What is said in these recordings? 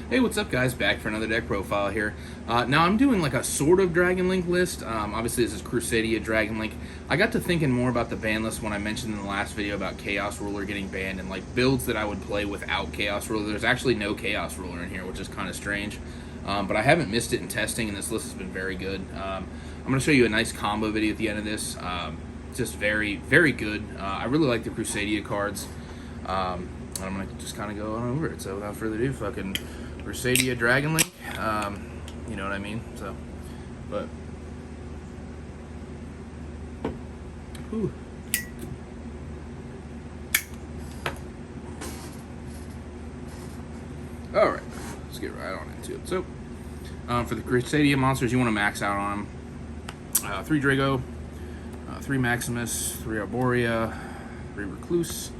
Hey, what's up, guys? Back for another deck profile here. Now I'm doing like a sort of Dragon Link list. Obviously, this is Crusadia Dragon Link. I got to thinking more about the ban list when I mentioned in the last video about Chaos Ruler getting banned and like builds that I would play without Chaos Ruler. There's actually no Chaos Ruler in here, which is kind of strange. But I haven't missed it in testing, and this list has been very good. I'm going to show you a nice combo video at the end of this. Just very, very good. I really like the Crusadia cards. I'm going to just kind of go on over it. So without further ado, fucking Crusadia Dragon Link. You know what I mean? So, but. Whew. Alright, let's get right on into it. So, for the Crusadia monsters, you want to max out on them. 3 Drago, 3 Maximus, 3 Arborea, 3 Recluse,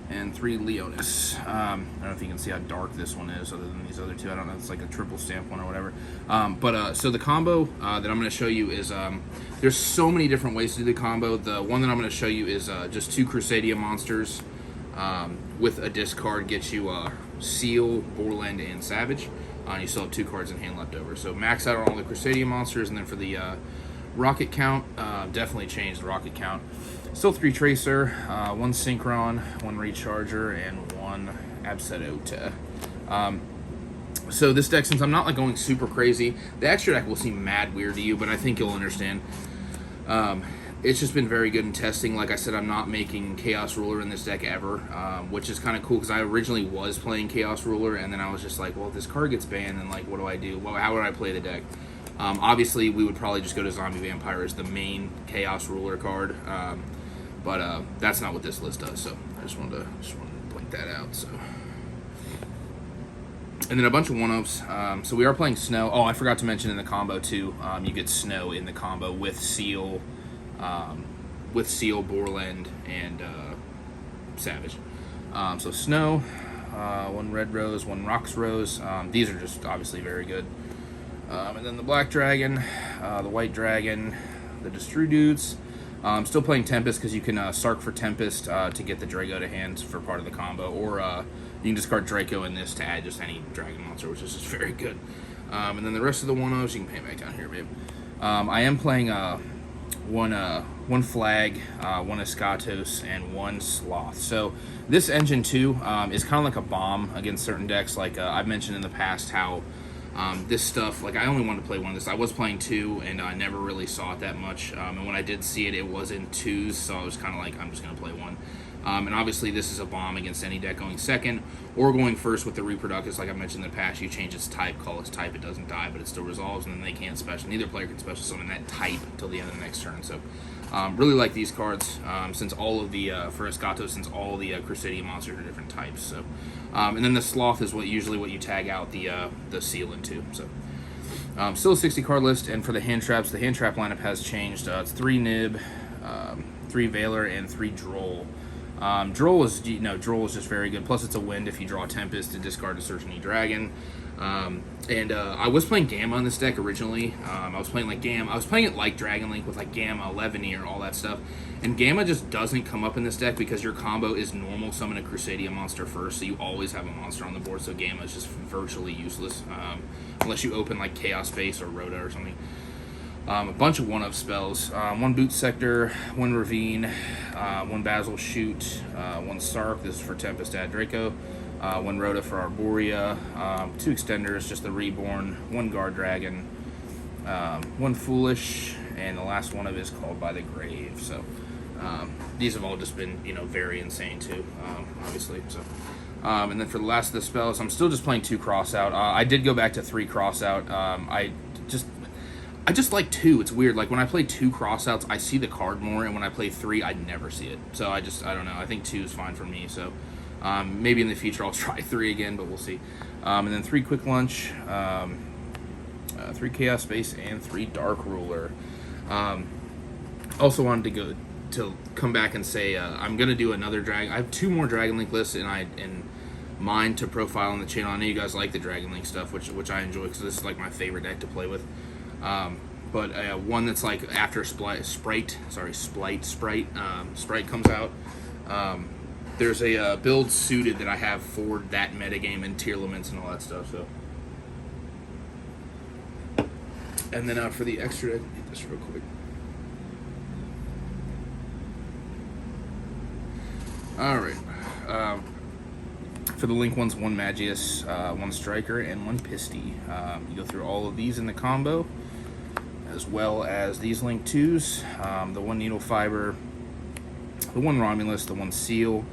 and 3 Leonis. I don't know if you can see how dark this one is other than these other two. I don't know, it's like a triple stamp one or whatever. So the combo that I'm going to show you is, there's so many different ways to do the combo. The one that I'm going to show you is just 2 Crusadia monsters with a discard gets you Seal, Borland, and Savage. And you still have 2 cards in hand left over. So max out on all the Crusadia monsters, and then for the rocket count, definitely change the rocket count. Still 3 Tracer, 1 Synchron, 1 Recharger, and 1 Absolute. So this deck, since I'm not like going super crazy, the extra deck will seem mad weird to you, but I think you'll understand. It's just been very good in testing. Like I said, I'm not making Chaos Ruler in this deck ever, which is kind of cool because I originally was playing Chaos Ruler, and then I was just like, well, if this card gets banned, then like, what do I do? Well, how would I play the deck? Obviously, we would probably just go to Zombie Vampire as the main Chaos Ruler card, but that's not what this list does. So I just wanted to point that out. So, and then a bunch of one-ups. So we are playing Snow. Oh, I forgot to mention in the combo too. You get Snow in the combo with Seal, Borland, and Savage. So Snow, 1 Red Rose, 1 Rocks Rose. These are just obviously very good. And then the Black Dragon, the White Dragon, the Destru Dudes. Still playing Tempest because you can Sark for Tempest to get the Drago to hand for part of the combo, or you can discard Draco in this to add just any Dragon monster, which is just very good. And then the rest of the 1-0s, you can pay back down here, babe. I am playing one Flag, 1 Escatos, and 1 Sloth. So this engine 2 is kind of like a bomb against certain decks. Like I've mentioned in the past how this stuff, like I only wanted to play 1 of this. I was playing 2, and I never really saw it that much. And when I did see it, it was in 2s, so I was kind of like, I'm just going to play 1. And obviously this is a bomb against any deck going second or going first with the Reproductus. Like I mentioned in the past, you change its type, call its type, it doesn't die, but it still resolves, and then they can't special. Neither player can special summon that type until the end of the next turn. So really like these cards, since all of the, for Escato, since all the Crusadia monsters are different types. So, and then the Sloth is usually what you tag out the Seal into. So, still a 60 card list, and for the hand trap lineup has changed. It's 3 Nib, 3 Valor, and 3 Droll. Droll is just very good. Plus, it's a wind if you draw Tempest to discard to search any dragon. I was playing Gamma in this deck originally. I was playing it like Dragon Link with like Gamma, 11-Ear, all that stuff. And Gamma just doesn't come up in this deck because your combo is normal summon a Crusadia monster first, so you always have a monster on the board. So Gamma is just virtually useless unless you open like Chaos Space or Rhoda or something. A bunch of 1-up spells. 1 Boot Sector, 1 Ravine, 1 Basil Shoot, 1 Sark, this is for Tempest add Draco, 1 Rhoda for Arborea, 2 Extenders, just the Reborn, 1 Guard Dragon, 1 Foolish, and the last one of it is called By the Grave. So these have all just been, very insane too, obviously. So and then for the last of the spells, I'm still just playing 2 Crossout. I did go back to 3 Crossout. I just like 2. It's weird. Like when I play 2 Crossouts, I see the card more, and when I play 3, I never see it. So I don't know. I think 2 is fine for me. So maybe in the future I'll try 3 again, but we'll see. And then 3 Quick Lunch, 3 Chaos Space, and 3 Dark Ruler. Also wanted to come back and say I'm gonna do another Dragon. I have 2 more Dragon Link lists in mind to profile on the channel. I know you guys like the Dragon Link stuff, which I enjoy because this is like my favorite deck to play with. But one that's like after Sprite comes out, there's a build suited that I have for that metagame and tier limits and all that stuff. So, and then for the extra, I can get this real quick. All right. For the Link ones, 1 Magius, 1 Striker, and 1 Pisty. You go through all of these in the combo, as well as these Link 2s, the 1 Needle Fiber, the 1 Romulus, the 1 Seal.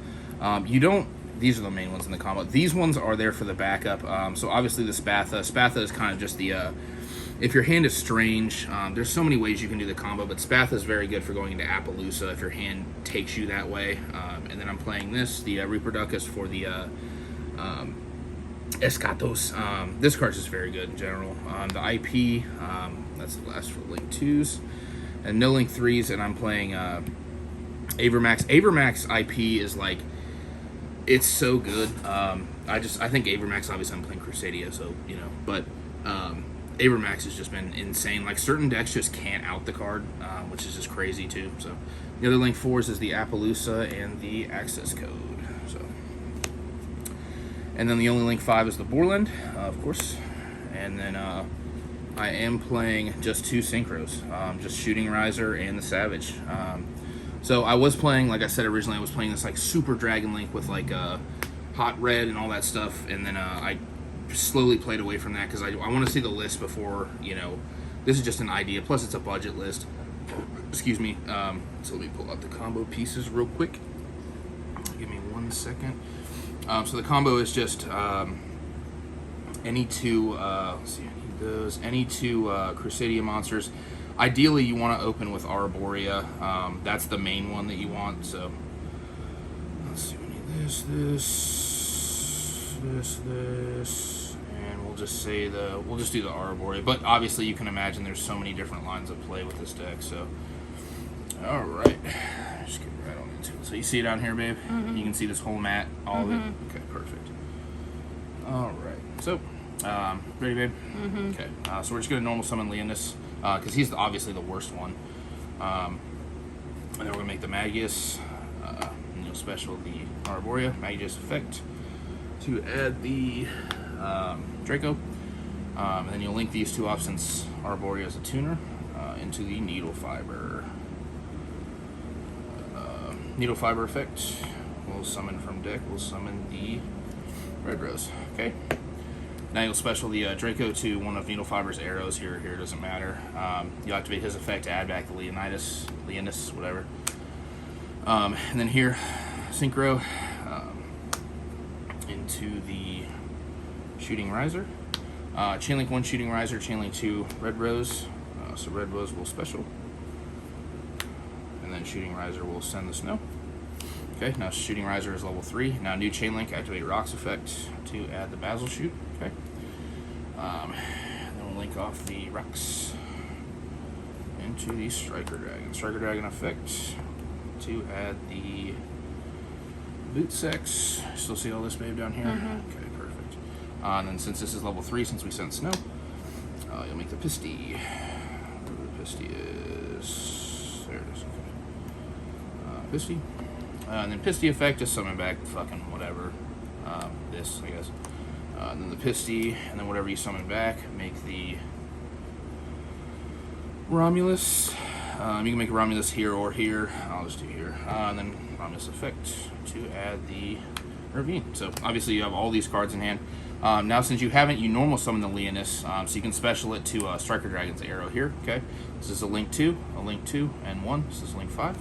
These are the main ones in the combo. These ones are there for the backup. So obviously the Spatha. Spatha is kind of just the, if your hand is strange, there's so many ways you can do the combo, but Spatha is very good for going into Appaloosa if your hand takes you that way. And then I'm playing this, the Reproducus for the Escatos. This card's just very good in general. The IP, that's the last for the Link 2s. And no Link 3s, and I'm playing Avermax. Avermax IP is like, it's so good. I think Avermax, obviously I'm playing Crusadia, so, you know, but Avermax has just been insane. Like, certain decks just can't out the card, which is just crazy too. So the other Link 4s is the Appaloosa and the Access Code. So, and then the only Link 5 is the Borland, of course. And then I am playing just 2 Synchros, just Shooting Riser and the Savage. So I was playing, like I said originally, I was playing this like Super Dragon Link with like Hot Red and all that stuff, and then I slowly played away from that because I want to see the list before, you know, this is just an idea, plus it's a budget list. Excuse me. So let me pull out the combo pieces real quick. Give me 1 second. So the combo is just any 2, let's see, I need those, any 2 Crusadia monsters. Ideally, you want to open with Arborea. That's the main one that you want. So let's see, we need this, and we'll just say we'll just do the Arborea. But obviously, you can imagine there's so many different lines of play with this deck. So, all right, just get right on into it. So you see it down here, babe? Mm-hmm. You can see this whole mat, all of it. Okay, perfect. All right, so ready, babe? Mm-hmm. Okay, so we're just gonna normal summon Leonis. Because he's obviously the worst one. And then we're going to make the Magius, and you'll special the Arborea, Magius effect, to add the Draco. And then you'll link these 2 off since Arborea is a tuner, into the Needle Fiber. Needle Fiber effect, we'll summon from deck, we'll summon the Red Rose. Okay. Now you'll special the Draco to one of Needle Fiber's arrows. Here it doesn't matter. You'll activate his effect to add back the Leonis, whatever. And then here, Synchro into the Shooting Riser. Chainlink 1 Shooting Riser, Chainlink 2 Red Rose. So Red Rose will special. And then Shooting Riser will send the snow. Okay, now Shooting Riser is level 3. Now new Chainlink, activate Rock's effect to add the Basil Shoot. Okay. Then we'll link off the Rocks into the Striker Dragon. Striker Dragon effect to add the Boot Sex. Still see all this, babe, down here? Mm-hmm. Okay, perfect. And then since this is level 3, since we sent snow, you'll make the Pisty. Where the Pisty is. There it is. Okay. Pisty. And then Pisty effect, just summon back fucking whatever. This, I guess. And then the Pisty, and then whatever you summon back, make the Romulus. You can make Romulus here or here. I'll just do here. And then Romulus effect to add the Ravine. So obviously you have all these cards in hand. Now since you haven't, you normal summon the Leonis, so you can special it to Striker Dragon's arrow here. Okay, this is a Link 2, and 1. This is Link 5.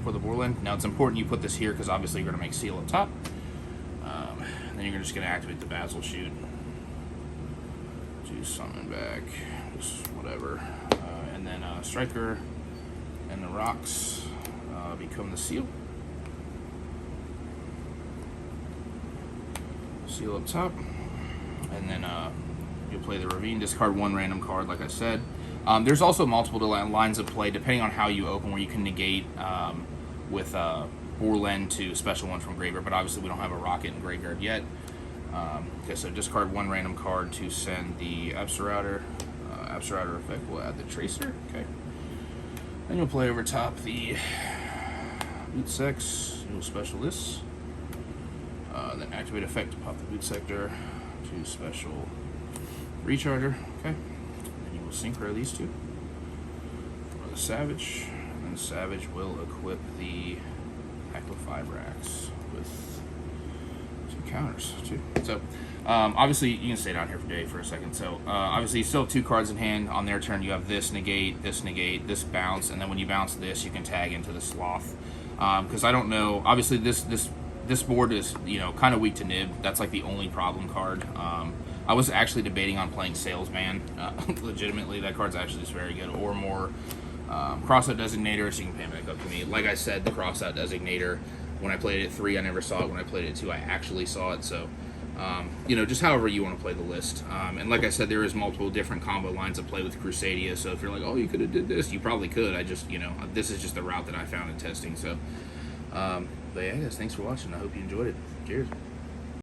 For the Borland. Now it's important you put this here because obviously you're going to make Seal up top. Then you're just going to activate the Basil Shoot to summon back, just whatever. And then Striker and the Rocks become the Seal. Seal up top. And then you'll play the Ravine, discard 1 random card like I said. There's also multiple lines of play depending on how you open where you can negate with Borland to special 1 from graveyard, but obviously we don't have a Rocket in graveyard yet. Okay, so discard 1 random card to send the Absorrouter. Absorrouter effect will add the Tracer. Okay. Then you'll play over top the boot sex, you'll special this. Then activate effect to pop the boot sector to special recharger. Okay. And you will synchro these two. For the Savage. And then the Savage will equip the Heckler 5 racks with 2 counters too. So obviously you can stay down here for a second. So obviously you still have 2 cards in hand. On their turn you have this negate, this bounce, and then when you bounce this you can tag into the Sloth. Because I don't know, obviously this board is, you know, kind of weak to nib. That's like the only problem card. I was actually debating on playing Salesman. Legitimately, that card's actually just very good. Or more Crossout Designator, so you can pan back up to me. Like I said, the Crossout Designator, when I played it at 3, I never saw it. When I played it at 2, I actually saw it. So, you know, just however you want to play the list. And like I said, there is multiple different combo lines of play with Crusadia. So if you're like, oh, you could have did this, you probably could. I just, you know, this is just the route that I found in testing. So, but yeah, guys, thanks for watching. I hope you enjoyed it. Cheers.